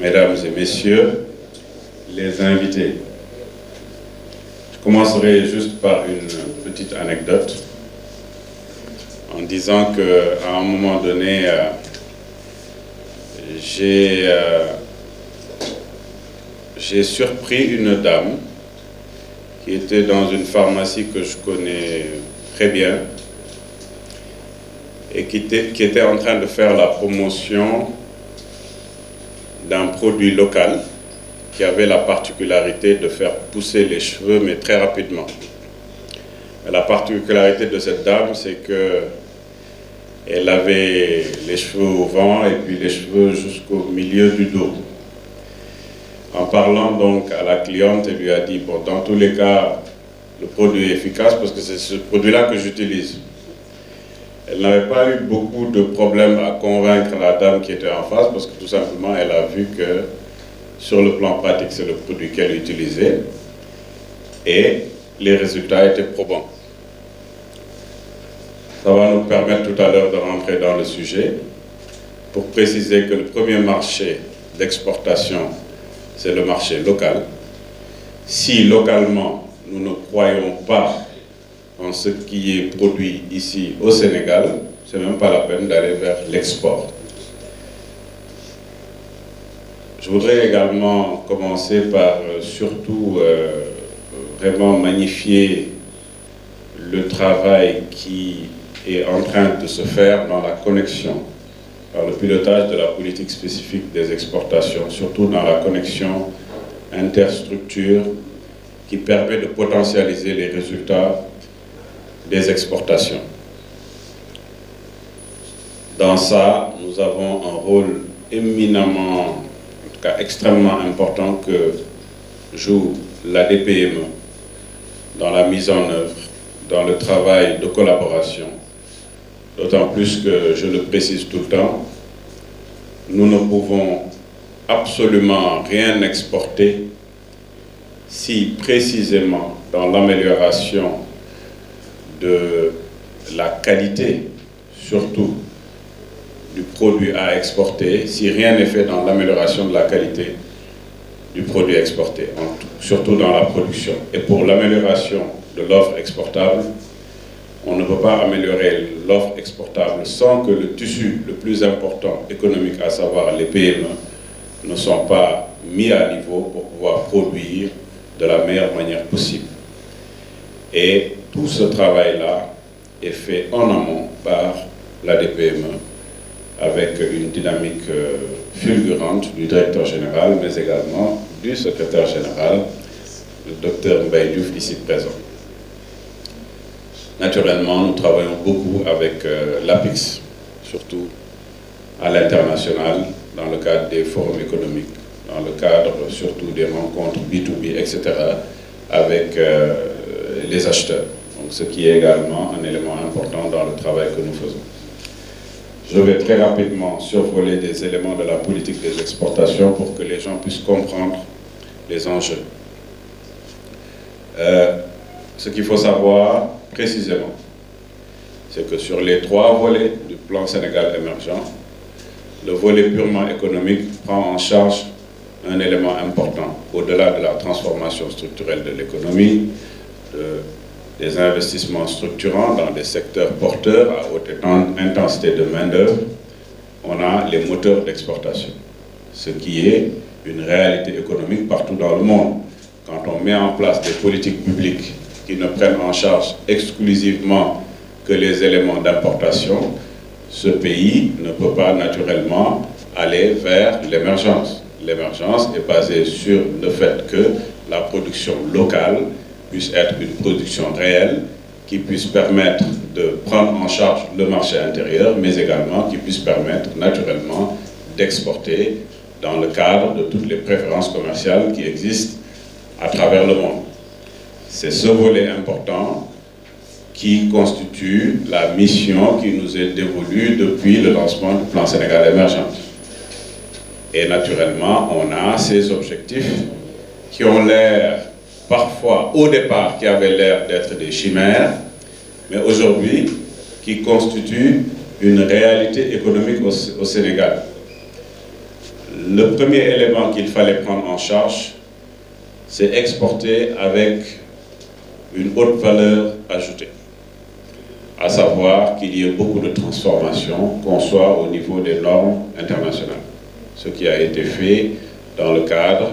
Mesdames et Messieurs, les invités. Je commencerai juste par une petite anecdote en disant qu'à un moment donné, j'ai surpris une dame qui était dans une pharmacie que je connais très bien et qui était en train de faire la promotion d'un produit local qui avait la particularité de faire pousser les cheveux, mais très rapidement. Et la particularité de cette dame, c'est qu'elle avait les cheveux au vent et puis les cheveux jusqu'au milieu du dos. En parlant donc à la cliente, elle lui a dit, bon, dans tous les cas, le produit est efficace parce que c'est ce produit-là que j'utilise. Elle n'avait pas eu beaucoup de problèmes à convaincre la dame qui était en face parce que tout simplement, elle a vu que sur le plan pratique, c'est le produit qu'elle utilisait et les résultats étaient probants. Ça va nous permettre tout à l'heure de rentrer dans le sujet pour préciser que le premier marché d'exportation, c'est le marché local. Si localement, nous ne croyons pas en ce qui est produit ici au Sénégal, ce n'est même pas la peine d'aller vers l'export. Je voudrais également commencer par surtout vraiment magnifier le travail qui est en train de se faire dans la connexion, par le pilotage de la politique spécifique des exportations, surtout dans la connexion interstructure qui permet de potentialiser les résultats des exportations. Dans ça, nous avons un rôle éminemment, en tout cas extrêmement important que joue la DPME dans la mise en œuvre, dans le travail de collaboration. D'autant plus que, je le précise tout le temps, nous ne pouvons absolument rien exporter si précisément dans l'amélioration de la qualité, surtout du produit à exporter, si rien n'est fait dans l'amélioration de la qualité du produit exporté, surtout dans la production. Et pour l'amélioration de l'offre exportable, on ne peut pas améliorer l'offre exportable sans que le tissu le plus important économique, à savoir les PME, ne sont pas mis à niveau pour pouvoir produire de la meilleure manière possible. Et tout ce travail-là est fait en amont par la DPME avec une dynamique fulgurante du directeur général, mais également du secrétaire général, le docteur Mbaye Diouf, ici présent. Naturellement, nous travaillons beaucoup avec l'APIX, surtout à l'international, dans le cadre des forums économiques, dans le cadre surtout des rencontres B2B, etc., avec les acheteurs. Donc, ce qui est également un élément important dans le travail que nous faisons. Je vais très rapidement survoler des éléments de la politique des exportations pour que les gens puissent comprendre les enjeux. Ce qu'il faut savoir précisément, c'est que sur les 3 volets du plan Sénégal émergent, le volet purement économique prend en charge un élément important, au-delà de la transformation structurelle de l'économie, des investissements structurants dans des secteurs porteurs à haute intensité de main-d'œuvre, on a les moteurs d'exportation, ce qui est une réalité économique partout dans le monde. Quand on met en place des politiques publiques qui ne prennent en charge exclusivement que les éléments d'importation, ce pays ne peut pas naturellement aller vers l'émergence. L'émergence est basée sur le fait que la production locale puisse être une production réelle, qui puisse permettre de prendre en charge le marché intérieur, mais également qui puisse permettre naturellement d'exporter dans le cadre de toutes les préférences commerciales qui existent à travers le monde. C'est ce volet important qui constitue la mission qui nous est dévolue depuis le lancement du plan Sénégal émergent. Et naturellement, on a ces objectifs qui ont l'air, parfois au départ, qui avaient l'air d'être des chimères, mais aujourd'hui, qui constituent une réalité économique au Sénégal. Le premier élément qu'il fallait prendre en charge, c'est exporter avec une haute valeur ajoutée. À savoir qu'il y ait beaucoup de transformations, qu'on soit au niveau des normes internationales. Ce qui a été fait dans le cadre,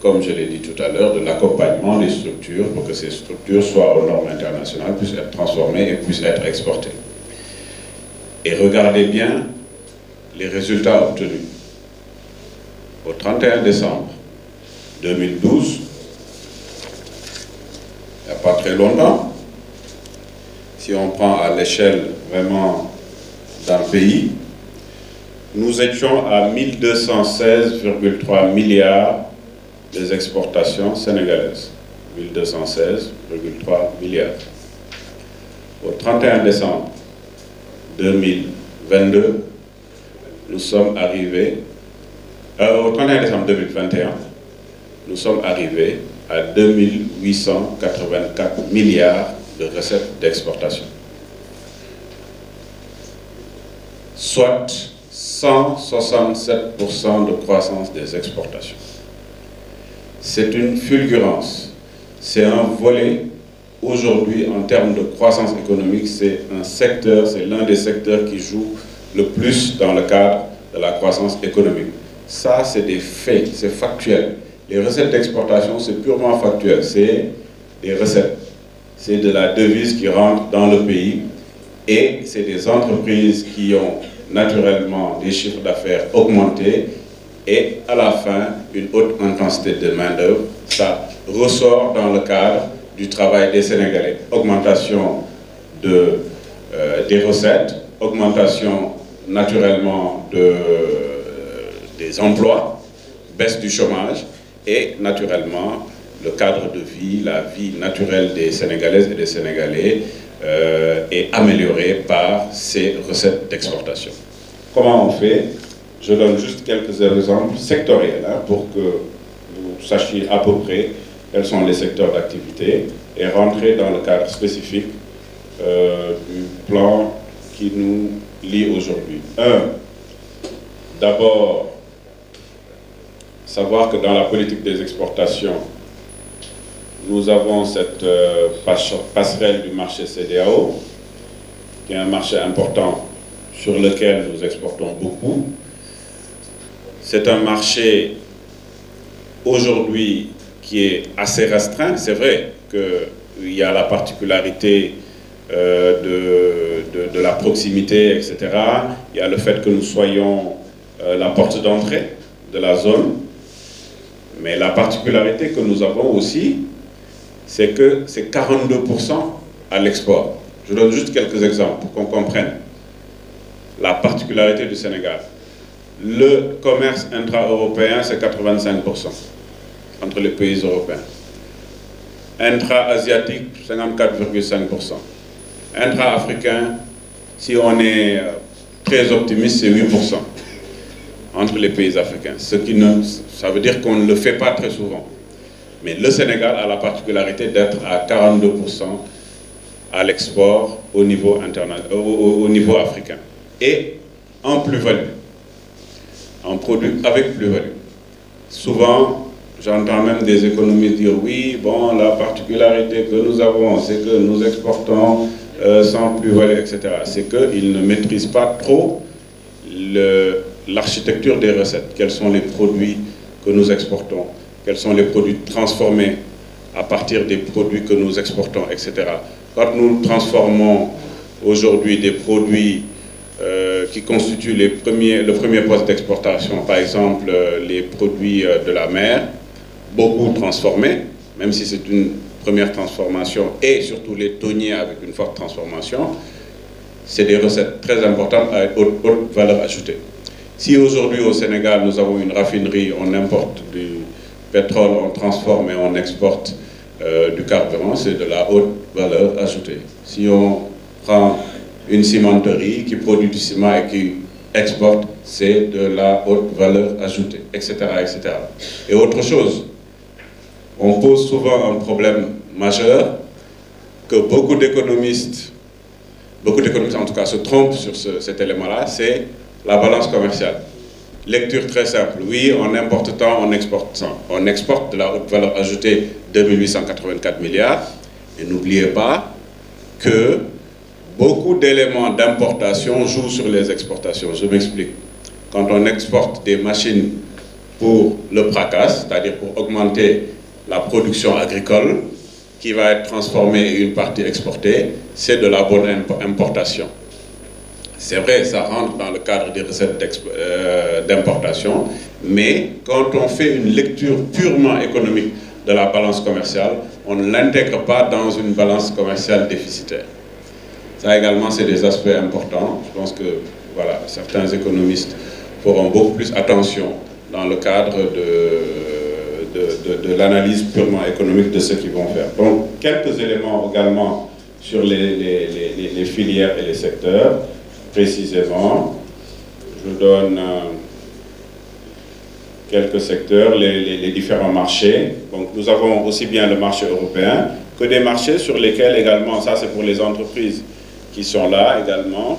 comme je l'ai dit tout à l'heure, de l'accompagnement des structures pour que ces structures soient aux normes internationales, puissent être transformées et puissent être exportées. Et regardez bien les résultats obtenus. Au 31 décembre 2012, il n'y a pas très longtemps, si on prend à l'échelle vraiment d'un pays, nous étions à 1216,3 milliards des exportations sénégalaises. 1216,3 milliards. Au 31 décembre 2022, nous sommes arrivés, au 31 décembre 2021, nous sommes arrivés à 2884 milliards de recettes d'exportation. Soit 167% de croissance des exportations. C'est une fulgurance, c'est un volet. Aujourd'hui, en termes de croissance économique, c'est un secteur, c'est l'un des secteurs qui joue le plus dans le cadre de la croissance économique. Ça, c'est des faits, c'est factuel. Les recettes d'exportation, c'est purement factuel, c'est des recettes. C'est de la devise qui rentre dans le pays et c'est des entreprises qui ont naturellement des chiffres d'affaires augmentés et à la fin, une haute intensité de main-d'œuvre. Ça ressort dans le cadre du travail des Sénégalais. Augmentation des recettes, augmentation naturellement des emplois, baisse du chômage et naturellement le cadre de vie, la vie naturelle des Sénégalaises et des Sénégalais est amélioré par ces recettes d'exportation. Comment on fait? Je donne juste quelques exemples sectoriels pour que vous sachiez à peu près quels sont les secteurs d'activité et rentrer dans le cadre spécifique du plan qui nous lie aujourd'hui. D'abord, savoir que dans la politique des exportations, nous avons cette passerelle du marché CEDEAO, qui est un marché important sur lequel nous exportons beaucoup. C'est un marché aujourd'hui qui est assez restreint. C'est vrai qu'il y a la particularité de la proximité, etc. Il y a le fait que nous soyons la porte d'entrée de la zone. Mais la particularité que nous avons aussi, c'est que c'est 42% à l'export. Je donne juste quelques exemples pour qu'on comprenne la particularité du Sénégal. Le commerce intra-européen, c'est 85% entre les pays européens. Intra-asiatique, 54,5%. Intra-africain, si on est très optimiste, c'est 8% entre les pays africains. Ça veut dire qu'on ne le fait pas très souvent. Mais le Sénégal a la particularité d'être à 42% à l'export au niveau africain. Et en plus-value, en produit avec plus-value. Souvent, j'entends même des économistes dire oui, bon, la particularité que nous avons, c'est que nous exportons sans plus-value, etc. C'est qu'ils ne maîtrisent pas trop l'architecture des recettes. Quels sont les produits que nous exportons? Quels sont les produits transformés à partir des produits que nous exportons, etc. Quand nous transformons aujourd'hui des produits qui constituent le premier poste d'exportation, par exemple les produits de la mer, beaucoup transformés, même si c'est une première transformation, et surtout les thoniers avec une forte transformation, c'est des recettes très importantes avec haute valeur ajoutée. Si aujourd'hui au Sénégal nous avons une raffinerie, on importe du pétrole, on transforme et on exporte du carburant, c'est de la haute valeur ajoutée. Si on prend une cimenterie qui produit du ciment et qui exporte, c'est de la haute valeur ajoutée, etc., etc. Et autre chose, on pose souvent un problème majeur que beaucoup d'économistes en tout cas se trompent sur cet élément-là, c'est la balance commerciale. lecture très simple. Oui, on importe tant, on exporte tant. On exporte de la haute valeur ajoutée 2884 milliards. Et n'oubliez pas que beaucoup d'éléments d'importation jouent sur les exportations. Je m'explique. Quand on exporte des machines pour le PRACAS, c'est-à-dire pour augmenter la production agricole, qui va être transformée et une partie exportée, c'est de la bonne importation. C'est vrai, ça rentre dans le cadre des recettes d'importation, mais quand on fait une lecture purement économique de la balance commerciale, on ne l'intègre pas dans une balance commerciale déficitaire. Ça également, c'est des aspects importants. Je pense que voilà, certains économistes feront beaucoup plus attention dans le cadre de l'analyse purement économique de ce qu'ils vont faire. Donc, quelques éléments également sur les filières et les secteurs. Précisément, je donne quelques secteurs, les différents marchés. Donc, nous avons aussi bien le marché européen que des marchés sur lesquels également, ça c'est pour les entreprises qui sont là également,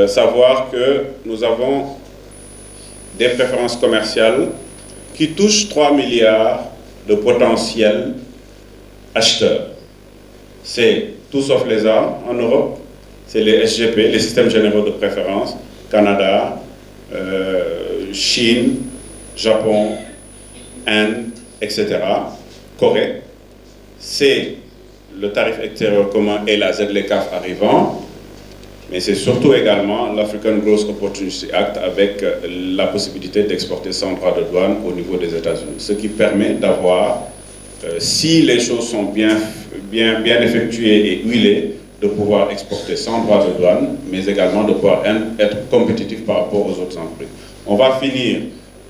savoir que nous avons des préférences commerciales qui touchent 3 milliards de potentiels acheteurs. C'est tout sauf les armes en Europe, c'est les SGP, les systèmes généraux de préférence, Canada, Chine, Japon, Inde, etc. Corée, c'est le tarif extérieur commun et la ZLECAf arrivant, mais c'est surtout également l'African Growth Opportunity Act avec la possibilité d'exporter sans droit de douane au niveau des États-Unis. Ce qui permet d'avoir, si les choses sont bien effectuées et huilées, de pouvoir exporter sans droit de douane, mais également de pouvoir être compétitif par rapport aux autres entreprises. On va finir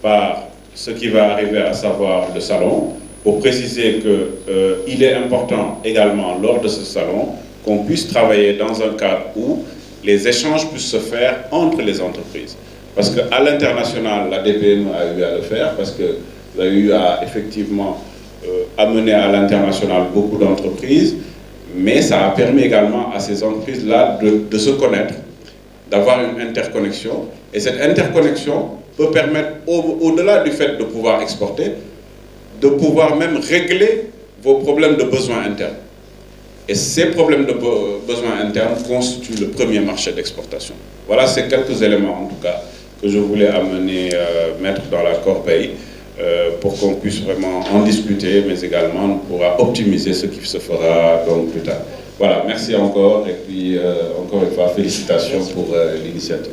par ce qui va arriver, à savoir le salon, pour préciser qu'il est important également lors de ce salon qu'on puisse travailler dans un cadre où les échanges puissent se faire entre les entreprises. Parce qu'à l'international, la DPME a eu à le faire, parce qu'elle a eu à effectivement amener à l'international beaucoup d'entreprises, mais ça a permis également à ces entreprises-là de se connaître, d'avoir une interconnexion. Et cette interconnexion peut permettre, au-delà du fait de pouvoir exporter, de pouvoir même régler vos problèmes de besoins internes. Et ces problèmes de besoins internes constituent le premier marché d'exportation. Voilà, c'est quelques éléments en tout cas que je voulais amener, mettre dans la corbeille pour qu'on puisse vraiment en discuter, mais également on pourra optimiser ce qui se fera donc plus tard. Voilà, merci encore et puis encore une fois félicitations pour l'initiative.